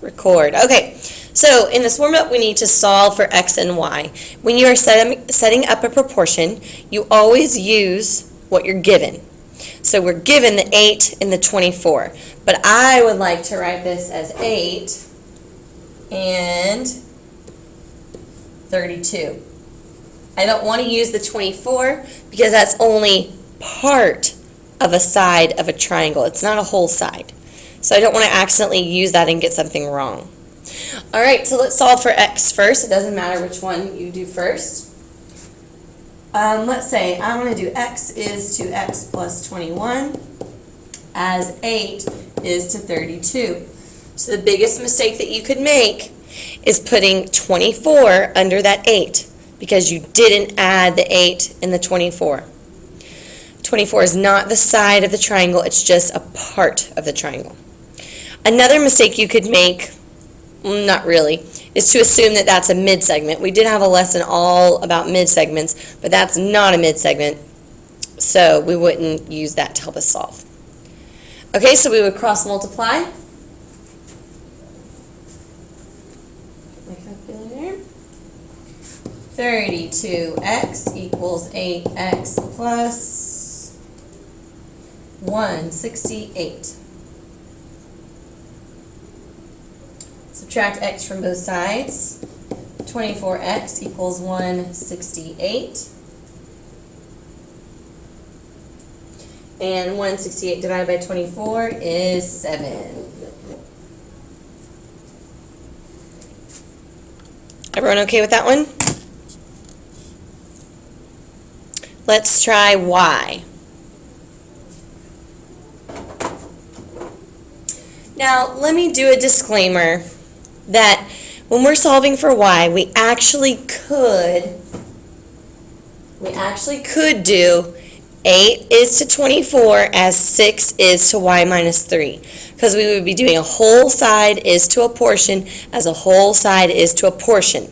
Record. Okay, so in this warm-up, we need to solve for x and y. When you are setting up a proportion, you always use what you're given. So we're given the 8 and the 24, but I would like to write this as 8 and 32. I don't want to use the 24 because that's only part of a side of a triangle. It's not a whole side. So I don't want to accidentally use that and get something wrong. All right, so let's solve for x first. It doesn't matter which one you do first. Let's say I want to do x is to x plus 21 as 8 is to 32. So the biggest mistake that you could make is putting 24 under that 8 because you didn't add the 8 in the 24. 24 is not the side of the triangle, it's just a part of the triangle. Another mistake you could make, not really, is to assume that that's a mid-segment. We did have a lesson all about mid-segments, but that's not a mid-segment, so we wouldn't use that to help us solve. Okay, so we would cross-multiply. My calculator. 32x equals 8x plus 168. Subtract x from both sides. 24x equals 168. And 168 divided by 24 is 7. Everyone okay with that one? Let's try y. Now, let me do a disclaimer that when we're solving for y, we actually could do 8 is to 24 as 6 is to y minus 3, because we would be doing a whole side is to a portion as a whole side is to a portion.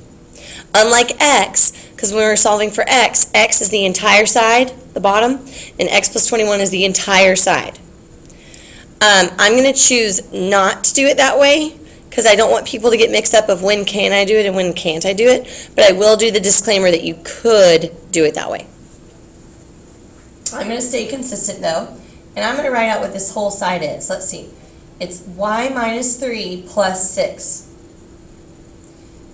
Unlike x, because when we're solving for x, x is the entire side, the bottom, and x plus 21 is the entire side. I'm going to choose not to do it that way because I don't want people to get mixed up of when can I do it and when can't I do it, but I will do the disclaimer that you could do it that way. I'm going to stay consistent though, and I'm going to write out what this whole side is. Let's see. It's y minus 3 plus 6.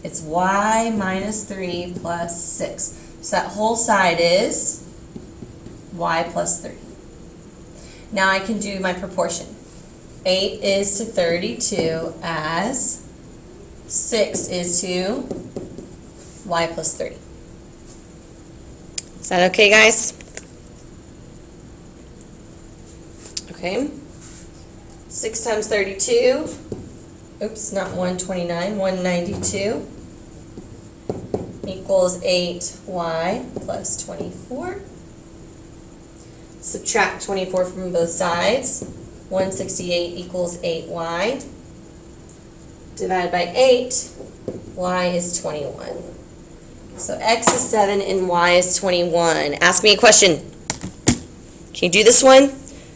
It's y minus 3 plus 6. So that whole side is y plus 3. Now I can do my proportion. 8 is to 32 as 6 is to y plus 3. Is that okay, guys? Okay. 6 times 32, oops, not 129, 192 equals 8y plus 24. Subtract 24 from both sides. 168 equals 8y. Divided by 8, y is 21. So x is 7 and y is 21. Ask me a question. Can you do this one?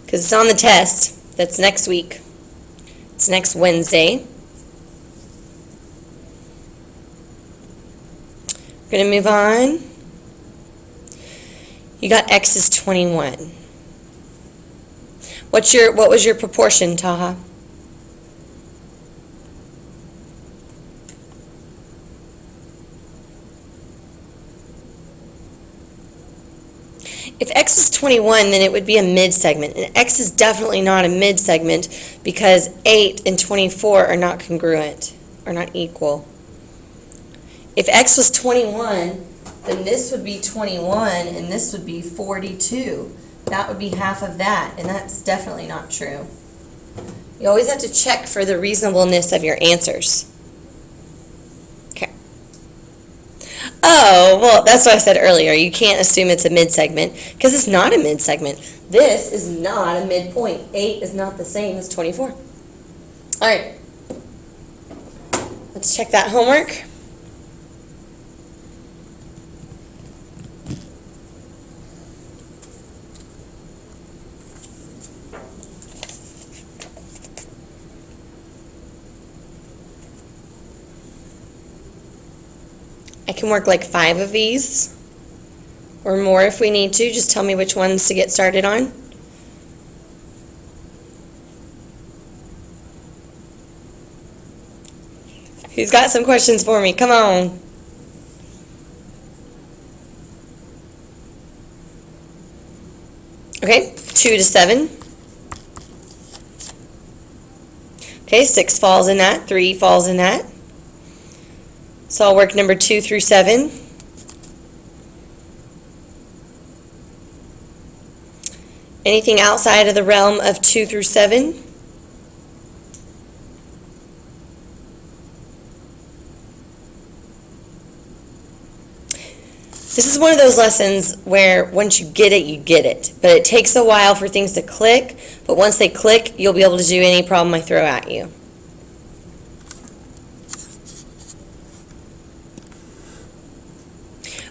Because it's on the test. That's next week. It's next Wednesday. We're going to move on. You got x is 21. What was your proportion, Taha? If x is 21, then it would be a mid-segment. And x is definitely not a mid-segment because 8 and 24 are not congruent, or not equal. If x was 21, then this would be 21 and this would be 42. That would be half of that, and that's definitely not true. You always have to check for the reasonableness of your answers. Okay. Oh, well, that's what I said earlier. You can't assume it's a mid-segment because it's not a mid-segment. This is not a midpoint. 8 is not the same as 24. All right. Let's check that homework. I can work like 5 of these or more if we need to. Just tell me which ones to get started on. Who's got some questions for me? Come on. Okay, 2 to 7. Okay, 6 falls in that, 3 falls in that. So I'll work number 2 through 7. Anything outside of the realm of 2 through 7? This is one of those lessons where once you get it, you get it. But it takes a while for things to click, but once they click, you'll be able to do any problem I throw at you.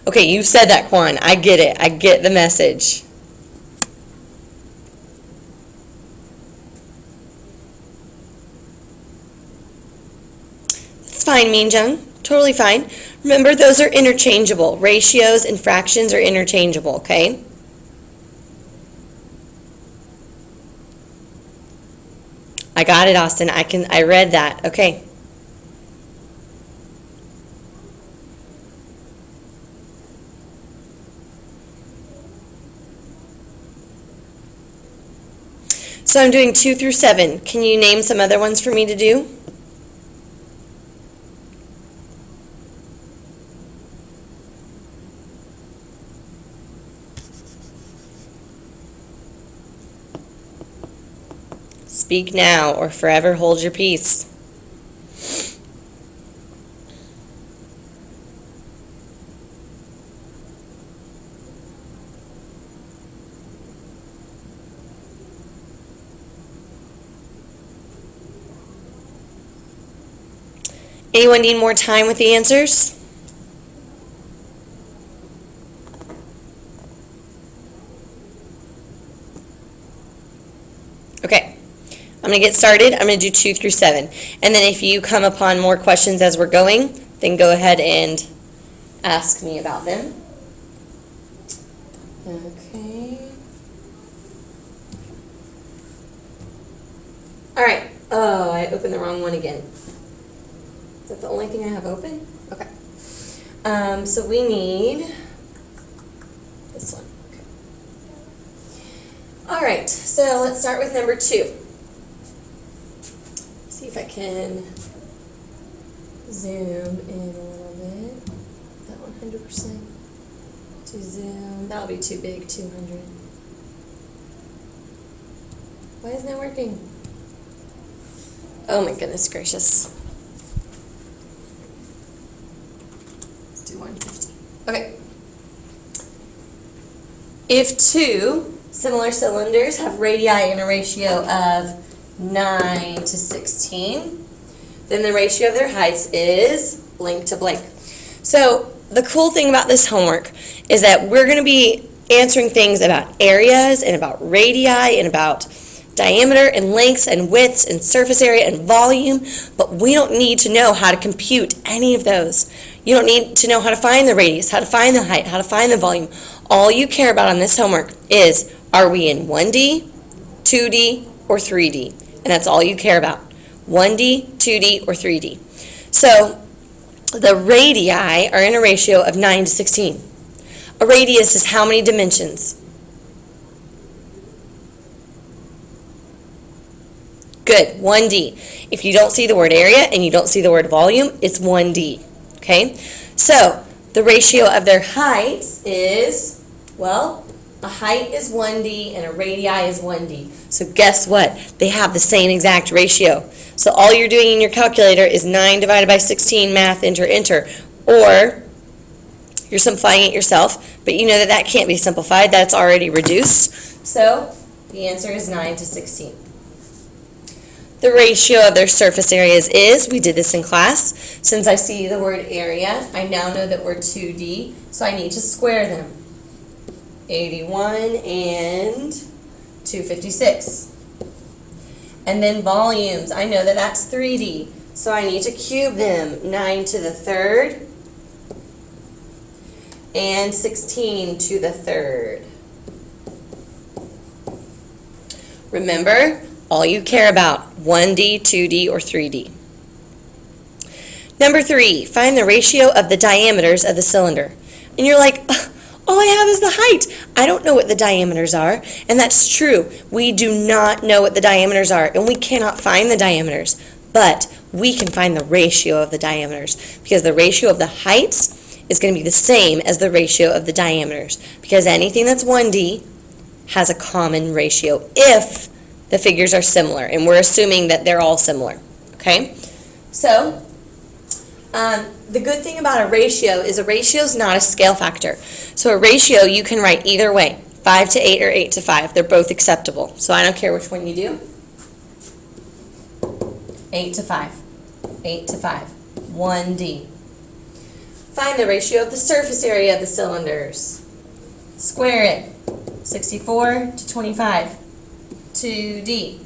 Okay, you said that, Quan. I get it. I get the message. That's fine, Minjung. Totally fine. Remember, those are interchangeable. Ratios and fractions are interchangeable, okay? I got it, Austin. I read that. Okay. So I'm doing 2 through 7. Can you name some other ones for me to do? Speak now or forever hold your peace. Anyone need more time with the answers? Okay. I'm going to get started. I'm going to do 2 through 7. And then if you come upon more questions as we're going, then go ahead and ask me about them. Okay. All right. Oh, I opened the wrong one again. Is that the only thing I have open? Okay. So we need this one. Okay. All right. So let's start with number 2. See if I can zoom in a little bit. That 100% to zoom. That'll be too big, 200. Why isn't that working? Oh my goodness gracious. Let's do 150. Okay. If 2 similar cylinders have radii in a ratio of 9 to 16, then the ratio of their heights is blank to blank. So the cool thing about this homework is that we're going to be answering things about areas and about radii and about diameter and lengths and widths and surface area and volume, but we don't need to know how to compute any of those. You don't need to know how to find the radius, how to find the height, how to find the volume. All you care about on this homework is, are we in 1D, 2D, or 3D? And that's all you care about. 1D, 2D, or 3D. So the radii are in a ratio of 9 to 16. A radius is how many dimensions? Good, 1D. If you don't see the word area and you don't see the word volume, it's 1D. Okay? So the ratio of their heights is, well, a height is 1D and a radii is 1D. So guess what? They have the same exact ratio. So all you're doing in your calculator is 9 divided by 16, math, enter, enter. Or you're simplifying it yourself, but you know that that can't be simplified. That's already reduced. So the answer is 9 to 16. The ratio of their surface areas is, we did this in class. Since I see the word area, I now know that we're 2D, so I need to square them. 81 and 256. And then volumes, I know that that's 3D, so I need to cube them. 9 to the third and 16 to the third. Remember, all you care about, 1D, 2D, or 3D. Number 3, find the ratio of the diameters of the cylinder. And you're like, all I have is the height. I don't know what the diameters are. And that's true. We do not know what the diameters are, and we cannot find the diameters. But we can find the ratio of the diameters, because the ratio of the heights is going to be the same as the ratio of the diameters, because anything that's 1D has a common ratio if the figures are similar, and we're assuming that they're all similar. Okay? So, the good thing about a ratio is is not a scale factor. So a ratio you can write either way, 5 to 8 or 8 to 5. They're both acceptable. So I don't care which one you do. 8 to 5. 8 to 5. 1D. Find the ratio of the surface area of the cylinders. Square it. 64 to 25. 2D.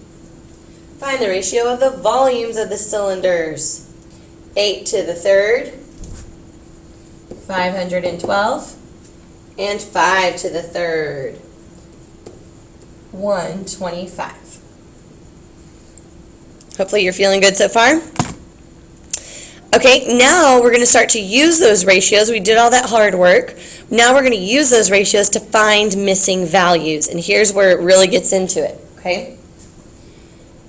Find the ratio of the volumes of the cylinders. 8 to the third, 512, and 5 to the third, 125. Hopefully you're feeling good so far. Okay, now we're going to start to use those ratios. We did all that hard work. Now we're going to use those ratios to find missing values, and here's where it really gets into it, okay?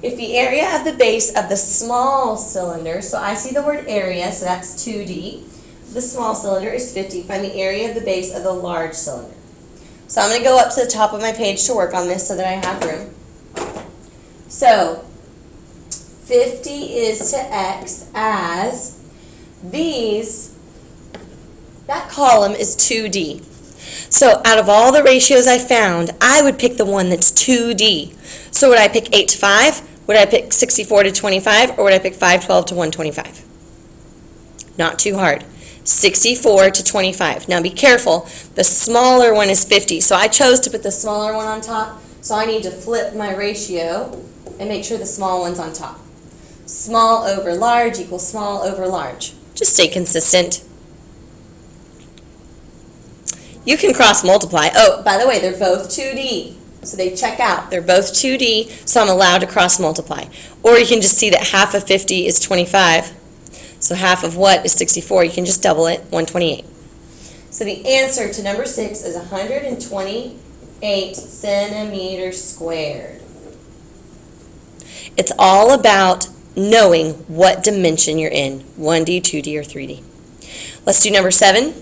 If the area of the base of the small cylinder, so I see the word area, so that's 2D. The small cylinder is 50. Find the area of the base of the large cylinder. So I'm going to go up to the top of my page to work on this so that I have room. So 50 is to X as that column is 2D. So out of all the ratios I found, I would pick the one that's 2D. So would I pick 8 to 5? Would I pick 64 to 25, or would I pick 512 to 125? Not too hard. 64 to 25. Now be careful. The smaller one is 50, so I chose to put the smaller one on top, so I need to flip my ratio and make sure the small one's on top. Small over large equals small over large. Just stay consistent. You can cross multiply. Oh, by the way, they're both 2D. So they check out. They're both 2D, so I'm allowed to cross multiply. Or you can just see that half of 50 is 25. So half of what is 64? You can just double it, 128. So the answer to number 6 is 128 centimeters squared. It's all about knowing what dimension you're in, 1D, 2D, or 3D. Let's do number 7.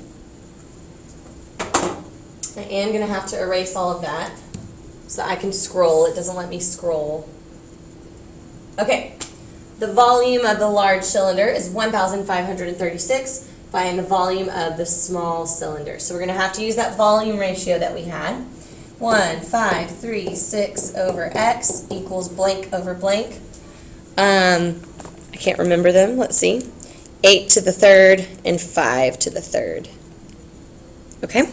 I am going to have to erase all of that so that I can scroll. It doesn't let me scroll. Okay, the volume of the large cylinder is 1,536. Find the volume of the small cylinder. So we're going to have to use that volume ratio that we had. 1,536 over X equals blank over blank. I can't remember them. Let's see. 8 to the third and 5 to the third. Okay?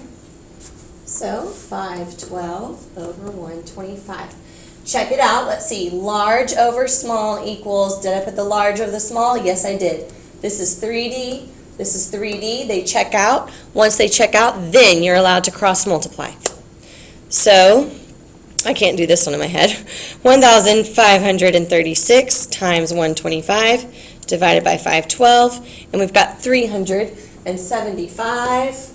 So 512 over 125. Check it out. Let's see. Large over small equals, did I put the large over the small? Yes, I did. This is 3D. This is 3D. They check out. Once they check out, then you're allowed to cross multiply. So, I can't do this one in my head. 1,536 times 125 divided by 512, and we've got 375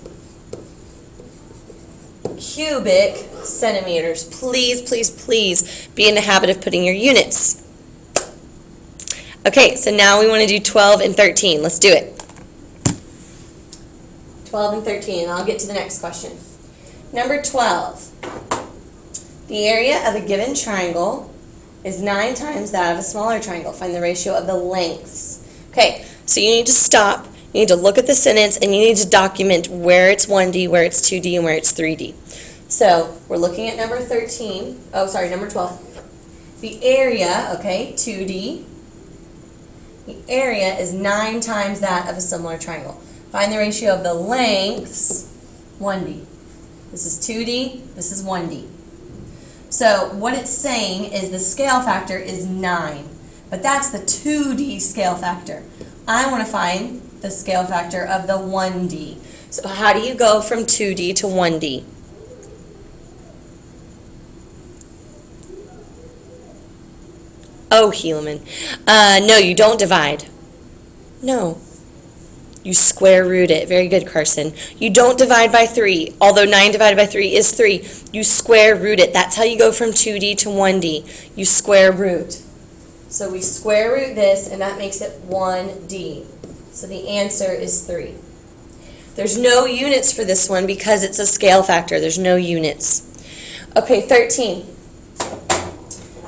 cubic centimeters. Please, please, please be in the habit of putting your units. Okay, so now we want to do 12 and 13. Let's do it. 12 and 13, and I'll get to the next question. Number 12. The area of a given triangle is 9 times that of a smaller triangle. Find the ratio of the lengths. Okay, so you need to stop. You need to look at the sentence, and you need to document where it's 1D, where it's 2D, and where it's 3D. So we're looking at number 13. Oh, sorry, number 12. The area, okay, 2D. The area is 9 times that of a similar triangle. Find the ratio of the lengths, 1D. This is 2D, this is 1D. So what it's saying is the scale factor is 9, but that's the 2D scale factor. I want to find the scale factor of the 1D. So how do you go from 2D to 1D? Oh, Helaman. No, you don't divide. No. You square root it. Very good, Carson. You don't divide by 3. Although 9 divided by 3 is 3, you square root it. That's how you go from 2D to 1D. You square root. So we square root this, and that makes it 1D. So the answer is 3. There's no units for this one because it's a scale factor. There's no units. Okay, 13.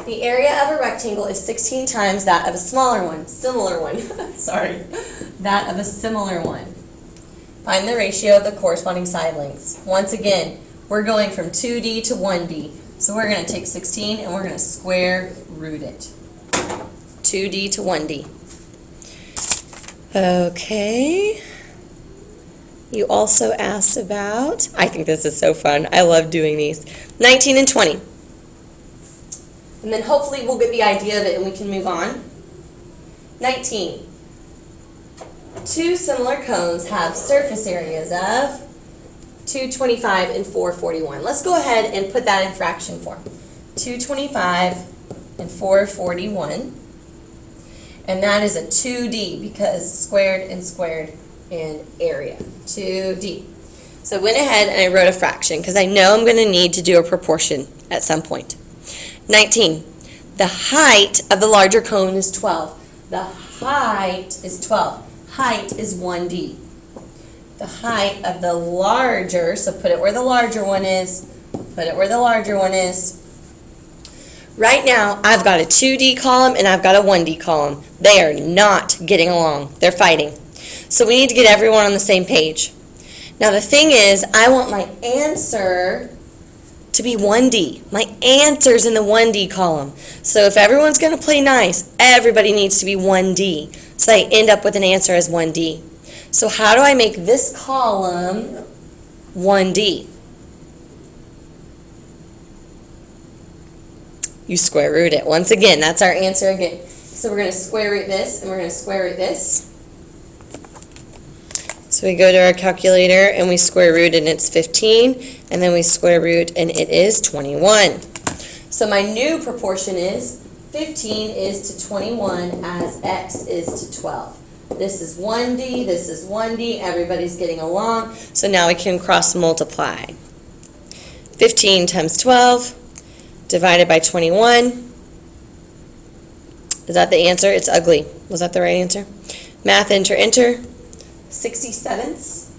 The area of a rectangle is 16 times that of a smaller one. Similar one. Sorry. That of a similar one. Find the ratio of the corresponding side lengths. Once again, we're going from 2D to 1D. So we're going to take 16 and we're going to square root it. 2D to 1D. Okay. You also asked about, I think this is so fun. I love doing these. 19 and 20. And then hopefully we'll get the idea of it and we can move on. 19. Two similar cones have surface areas of 225 and 441. Let's go ahead and put that in fraction form. 225 and 441. And that is a 2D because squared and squared in area. 2D. So I went ahead and I wrote a fraction because I know I'm going to need to do a proportion at some point. 19. The height of the larger cone is 12. The height is 12. Height is 1D. The height of the larger, so put it where the larger one is. Put it where the larger one is. Right now, I've got a 2D column and I've got a 1D column. They are not getting along. They're fighting. So we need to get everyone on the same page. Now the thing is, I want my answer to be 1D. My answer's in the 1D column. So if everyone's going to play nice, everybody needs to be 1D. So I end up with an answer as 1D. So how do I make this column 1D? You square root it. Once again, that's our answer again. So we're going to square root this, and we're going to square root this. So we go to our calculator, and we square root, and it's 15. And then we square root, and it is 21. So my new proportion is 15 is to 21 as x is to 12. This is 1D, this is 1D. Everybody's getting along. So now we can cross multiply. 15 times 12 divided by 21. Is that the answer? It's ugly. Was that the right answer? Math, enter, enter. 67ths.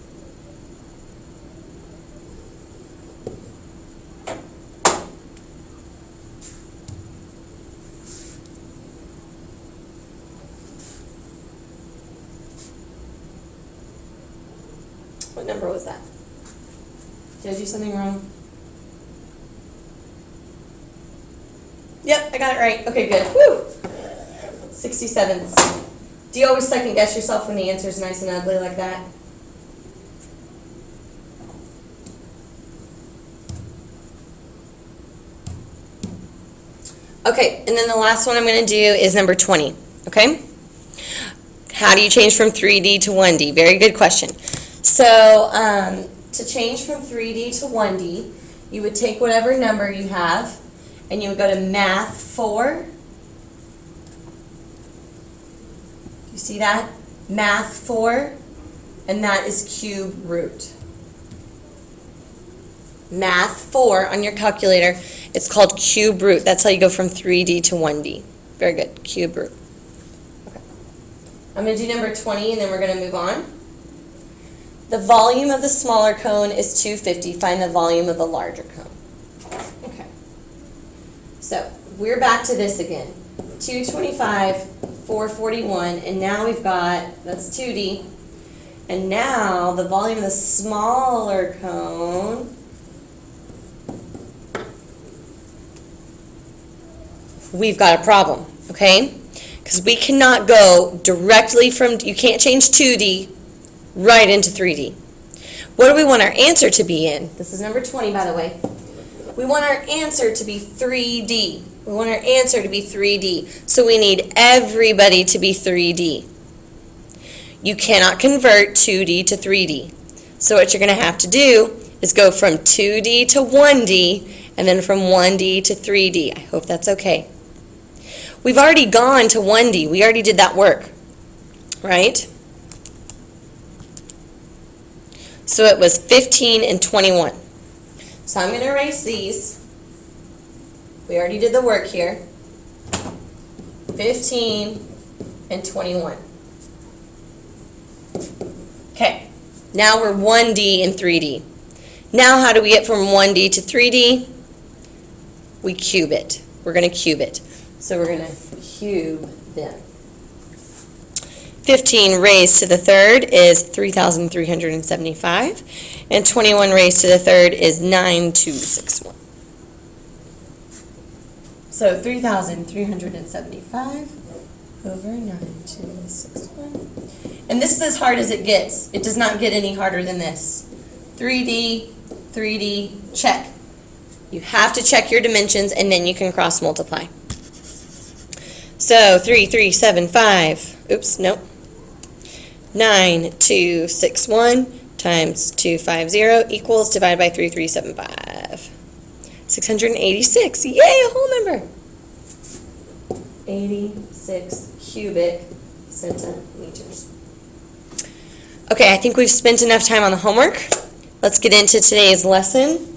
What number was that? Did I do something wrong? Yep, I got it right. Okay, good. Woo! 67ths. Do you always second guess yourself when the answer is nice and ugly like that? Okay, and then the last one I'm going to do is number 20, okay? How do you change from 3D to 1D? Very good question. So, to change from 3D to 1D, you would take whatever number you have, and you would go to Math 4. You see that? Math 4, and that is cube root. Math 4 on your calculator, it's called cube root. That's how you go from 3D to 1D. Very good, cube root. Okay. I'm going to do number 20, and then we're going to move on. The volume of the smaller cone is 250. Find the volume of the larger cone. Okay. So we're back to this again. 225, 441, and now we've got, that's 2D. And now the volume of the smaller cone, we've got a problem, okay? Because we cannot go directly from, you can't change 2D right into 3D. What do we want our answer to be in? This is number 20, by the way. We want our answer to be 3D. We want our answer to be 3D. So we need everybody to be 3D. You cannot convert 2D to 3D. So what you're going to have to do is go from 2D to 1D, and then from 1D to 3D. I hope that's okay. We've already gone to 1D. We already did that work, right? So it was 15 and 21. So I'm going to erase these. We already did the work here. 15 and 21. Okay, now we're 1D and 3D. Now how do we get from 1D to 3D? We cube it. We're going to cube it. So we're going to cube them. 15 raised to the third is 3,375, and 21 raised to the third is 9,261. So 3,375 over 9,261. And this is as hard as it gets. It does not get any harder than this. 3D, 3D, check. You have to check your dimensions, and then you can cross multiply. So 3,375, oops, nope. 9,261 times 250 equals, divide by 3,375. 686, yay, a whole number. 86 cubic centimeters. Okay, I think we've spent enough time on the homework. Let's get into today's lesson.